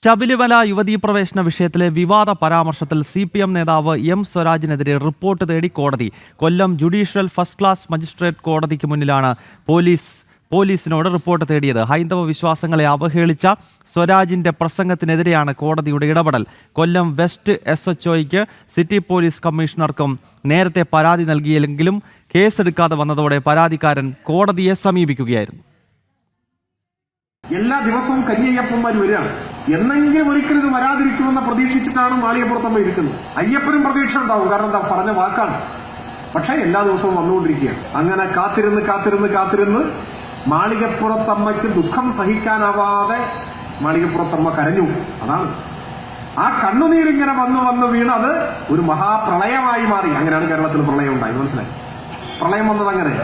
ശബരിമല യുവതീ പ്രവേശന വിഷയത്തിലെ വിവാദ പരാമർശത്തിൽ CPM നേതാവ് M സ്വരാജിനെതിരെ റിപ്പോർട്ട് തേടി കോടതി. കൊല്ലം ജുഡീഷ്യൽ ഫസ്റ്റ് ക്ലാസ് മജിസ്ട്രേറ്റ് കോടതിക്ക് മുന്നിലാണ് പോലീസിനോട് റിപ്പോർട്ട് തേടിയത്. ഹൈന്ദവ വിശ്വാസങ്ങളെ അവഹേളിച്ച സ്വരാജിന്റെ പ്രസംഗത്തിനെതിരെയാണ് കോടതിയുടെ ഇടപെടൽ. കൊല്ലം വെസ്റ്റ് SHOയ്ക്ക് സിറ്റി പോലീസ് കമ്മീഷണർക്കും നേരത്തെ പരാതി നൽകിയെങ്കിലും കേസെടുക്കാതെ വന്നതോടെ പരാതിക്കാരൻ കോടതിയെ സമീപിക്കുകയായിരുന്നു. എല്ലാ ദിവസവും കന്യയ്യപ്പന്മാർ വരികയാണ്. എന്നെങ്കിലും ഒരിക്കലും ഇത് വരാതിരിക്കുമെന്ന് പ്രതീക്ഷിച്ചിട്ടാണ് മാളികപ്പുറത്തമ്മ ഇരിക്കുന്നത്. അയ്യപ്പനും പ്രതീക്ഷ ഉണ്ടാവും, കാരണം എന്താ പറഞ്ഞ വാക്കാണ്. പക്ഷെ എല്ലാ ദിവസവും വന്നുകൊണ്ടിരിക്കുകയാണ്. അങ്ങനെ കാത്തിരുന്ന് മാളികപ്പുറത്തമ്മയ്ക്ക് ദുഃഖം സഹിക്കാനാവാതെ മാളികപ്പുറത്തമ്മ കരഞ്ഞു. അതാണ് ആ കണ്ണുനീരിങ്ങനെ വന്ന് വീണ് അത് ഒരു മഹാപ്രളയമായി മാറി. അങ്ങനെയാണ് കേരളത്തിൽ പ്രളയം ഉണ്ടായത്. മനസ്സിലായി? പ്രളയം വന്നത് അങ്ങനെ.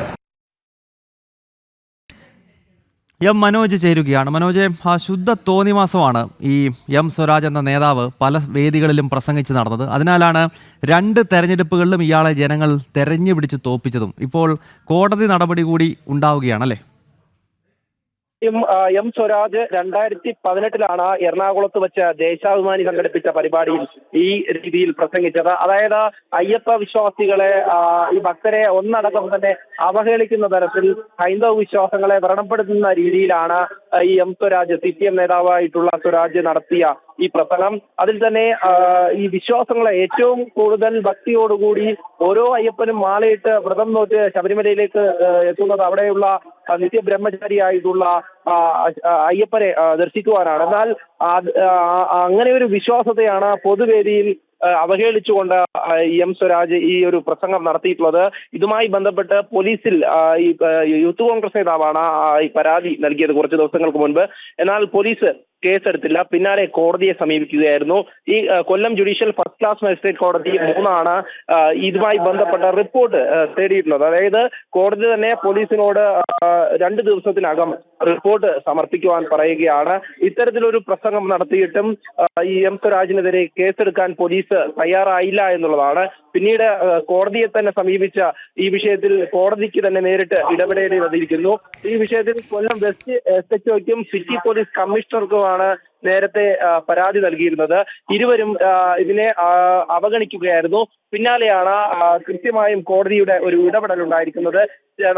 M മനോജ് ചേരുകയാണ്. മനോജ്, ശുദ്ധ തോന്നിവാസമാണ് ഈ M സ്വരാജ് എന്ന നേതാവ് പല വേദികളിലും പ്രസംഗിച്ച് നടന്നത്. അതിനാലാണ് 2 തെരഞ്ഞെടുപ്പുകളിലും ഇയാളെ ജനങ്ങൾ തെരഞ്ഞു പിടിച്ച് തോൽപ്പിച്ചതും. ഇപ്പോൾ കോടതി നടപടി കൂടി ഉണ്ടാവുകയാണല്ലേ? M സ്വരാജ് 2018 എറണാകുളത്ത് വെച്ച് ദേശാഭിമാനി സംഘടിപ്പിച്ച പരിപാടിയിൽ ഈ രീതിയിൽ പ്രസംഗിച്ചത്. അതായത് അയ്യപ്പ വിശ്വാസികളെ, ഈ ഭക്തരെ ഒന്നടക്കം തന്നെ അവഹേളിക്കുന്ന തരത്തിൽ ഹൈന്ദവ വിശ്വാസങ്ങളെ വ്രണപ്പെടുത്തുന്ന രീതിയിലാണ് ഈ M സ്വരാജ്, CPM നേതാവായിട്ടുള്ള സ്വരാജ് നടത്തിയ ഈ പ്രസംഗം. അതിൽ തന്നെ ഈ വിശ്വാസങ്ങളെ ഏറ്റവും കൂടുതൽ ഭക്തിയോടുകൂടി ഓരോ അയ്യപ്പനും മാലയിട്ട് വ്രതം നോറ്റ് ശബരിമലയിലേക്ക് എത്തുന്നത് അവിടെയുള്ള നിത്യബ്രഹ്മചാരിയായിട്ടുള്ള അയ്യപ്പനെ ദർശിക്കുവാനാണ്. എന്നാൽ അങ്ങനെ ഒരു വിശ്വാസത്തെയാണ് പൊതുവേദിയിൽ അവഹേളിച്ചുകൊണ്ട് M സ്വരാജ് ഈ ഒരു പ്രസംഗം നടത്തിയിട്ടുള്ളത്. ഇതുമായി ബന്ധപ്പെട്ട് പോലീസിൽ ഈ യൂത്ത് കോൺഗ്രസ് നേതാവാണ് ഈ പരാതി നൽകിയത് കുറച്ച് ദിവസങ്ങൾക്ക് മുൻപ്. എന്നാൽ പോലീസ് കേസെടുത്തില്ല. പിന്നാലെ കോടതിയെ സമീപിക്കുകയായിരുന്നു. ഈ കൊല്ലം ജുഡീഷ്യൽ ഫസ്റ്റ് ക്ലാസ് മജിസ്ട്രേറ്റ് കോടതി 3 ഇതുമായി ബന്ധപ്പെട്ട റിപ്പോർട്ട് തേടിയിട്ടുള്ളത്. അതായത് കോടതി തന്നെ പോലീസിനോട് 2 ദിവസത്തിനകം റിപ്പോർട്ട് സമർപ്പിക്കുവാൻ പറയുകയാണ്. ഇത്തരത്തിലൊരു പ്രസംഗം നടത്തിയിട്ടും ഈ M സ്വരാജിനെതിരെ കേസെടുക്കാൻ പോലീസ് തയ്യാറായില്ല എന്നുള്ളതാണ്. പിന്നീട് കോടതിയെ തന്നെ സമീപിച്ച ഈ വിഷയത്തിൽ കോടതിക്ക് തന്നെ നേരിട്ട് ഇടപെടേണ്ടി വന്നിരിക്കുന്നു. ഈ വിഷയത്തിൽ കൊല്ലം വെസ്റ്റ് SHOയ്ക്കും സിറ്റി പോലീസ് കമ്മീഷണർക്കുമാണ് നേരത്തെ പരാതി നൽകിയിരുന്നത്. ഇരുവരും ഇതിനെ അവഗണിക്കുകയായിരുന്നു. പിന്നാലെയാണ് കൃത്യമായും കോടതിയുടെ ഒരു ഇടപെടൽ ഉണ്ടായിരിക്കുന്നത്.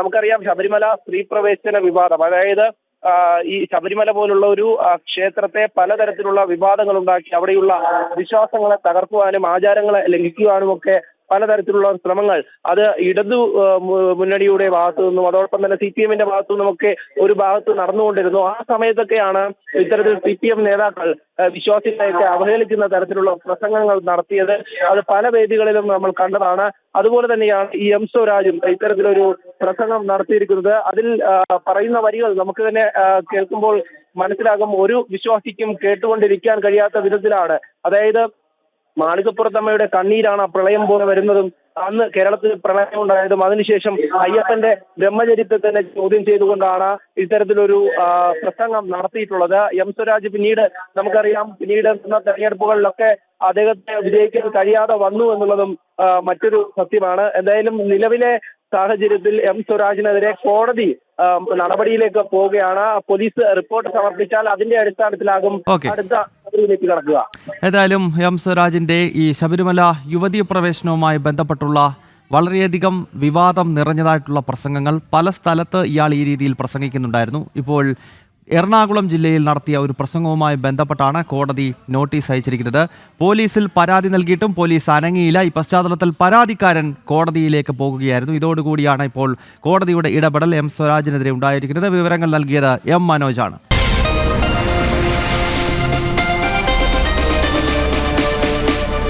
നമുക്കറിയാം, ശബരിമല സ്ത്രീ പ്രവേശന വിവാദം, അതായത് ഈ ശബരിമല പോലുള്ള ഒരു ക്ഷേത്രത്തെ പലതരത്തിലുള്ള വിവാദങ്ങൾ ഉണ്ടാക്കി അവിടെയുള്ള വിശ്വാസങ്ങളെ തകർക്കുവാനും ആചാരങ്ങളെ ലംഘിക്കുവാനും ഒക്കെ പലതരത്തിലുള്ള ശ്രമങ്ങൾ അത് ഇടതു മുന്നണിയുടെ ഭാഗത്തു നിന്നും അതോടൊപ്പം തന്നെ CPMന്റെ ഭാഗത്തു നിന്നുമൊക്കെ ഒരു ഭാഗത്ത് നടന്നുകൊണ്ടിരുന്നു. ആ സമയത്തൊക്കെയാണ് ഇത്തരത്തിൽ CPM നേതാക്കൾ വിശ്വാസികളെയൊക്കെ അവഹേളിക്കുന്ന തരത്തിലുള്ള പ്രസംഗങ്ങൾ നടത്തിയത്. അത് പല വേദികളിലും നമ്മൾ കണ്ടതാണ്. അതുപോലെ തന്നെയാണ് ഈ M സ്വരാജും ഇത്തരത്തിലൊരു പ്രസംഗം നടത്തിയിരിക്കുന്നത്. അതിൽ പറയുന്ന വരികൾ നമുക്ക് തന്നെ കേൾക്കുമ്പോൾ മനസ്സിലാകും, ഒരു വിശ്വാസിക്കും കേട്ടുകൊണ്ടിരിക്കാൻ കഴിയാത്ത വിധത്തിലാണ്. അതായത് മാളികപ്പുറത്തമ്മയുടെ കണ്ണീരാണ് പ്രളയം പോലെ വരുന്നതും അന്ന് കേരളത്തിൽ പ്രളയം ഉണ്ടായതും അതിനുശേഷം അയ്യപ്പന്റെ ബ്രഹ്മചര്യത്തെ തന്നെ ചോദ്യം ചെയ്തുകൊണ്ടാണ് ഇത്തരത്തിലൊരു പ്രസംഗം നടത്തിയിട്ടുള്ളത്. M സ്വരാജ് പിന്നീട് നമുക്കറിയാം, പിന്നീട് തെരഞ്ഞെടുപ്പുകളിലൊക്കെ അദ്ദേഹത്തെ വിജയിക്കാൻ കഴിയാതെ വന്നു എന്നുള്ളതും മറ്റൊരു സത്യമാണ്. എന്തായാലും നിലവിലെ സാഹചര്യത്തിൽ M സ്വരാജിനെതിരെ കോടതി നടപടിയിലേക്ക് പോവുകയാണ്. പോലീസ് റിപ്പോർട്ട് സമർപ്പിച്ചാൽ അതിന്റെ അടിസ്ഥാനത്തിലാകും അടുത്ത നടപടിയിലേക്ക് കടക്കുക. ഏതായാലും M സ്വരാജിന്റെ ഈ ശബരിമല യുവതീ പ്രവേശനവുമായി ബന്ധപ്പെട്ടുള്ള വളരെയധികം വിവാദം നിറഞ്ഞതായിട്ടുള്ള പ്രസംഗങ്ങൾ പല സ്ഥലത്ത് ഇയാൾ ഈ രീതിയിൽ പ്രസംഗിക്കുന്നുണ്ടായിരുന്നു. ഇപ്പോൾ എറണാകുളം ജില്ലയിൽ നടത്തിയ ഒരു പ്രസംഗവുമായി ബന്ധപ്പെട്ടാണ് കോടതി നോട്ടീസ് അയച്ചിരിക്കുന്നത്. പോലീസിൽ പരാതി നൽകിയിട്ടും പോലീസ് അനങ്ങിയില്ല. ഈ പശ്ചാത്തലത്തിൽ പരാതിക്കാരൻ കോടതിയിലേക്ക് പോകുകയായിരുന്നു. ഇതോടുകൂടിയാണ് ഇപ്പോൾ കോടതിയുടെ ഇടപെടൽ M സ്വരാജിനെതിരെ ഉണ്ടായിരിക്കുന്നത്. വിവരങ്ങൾ നൽകിയത് M മനോജാണ്.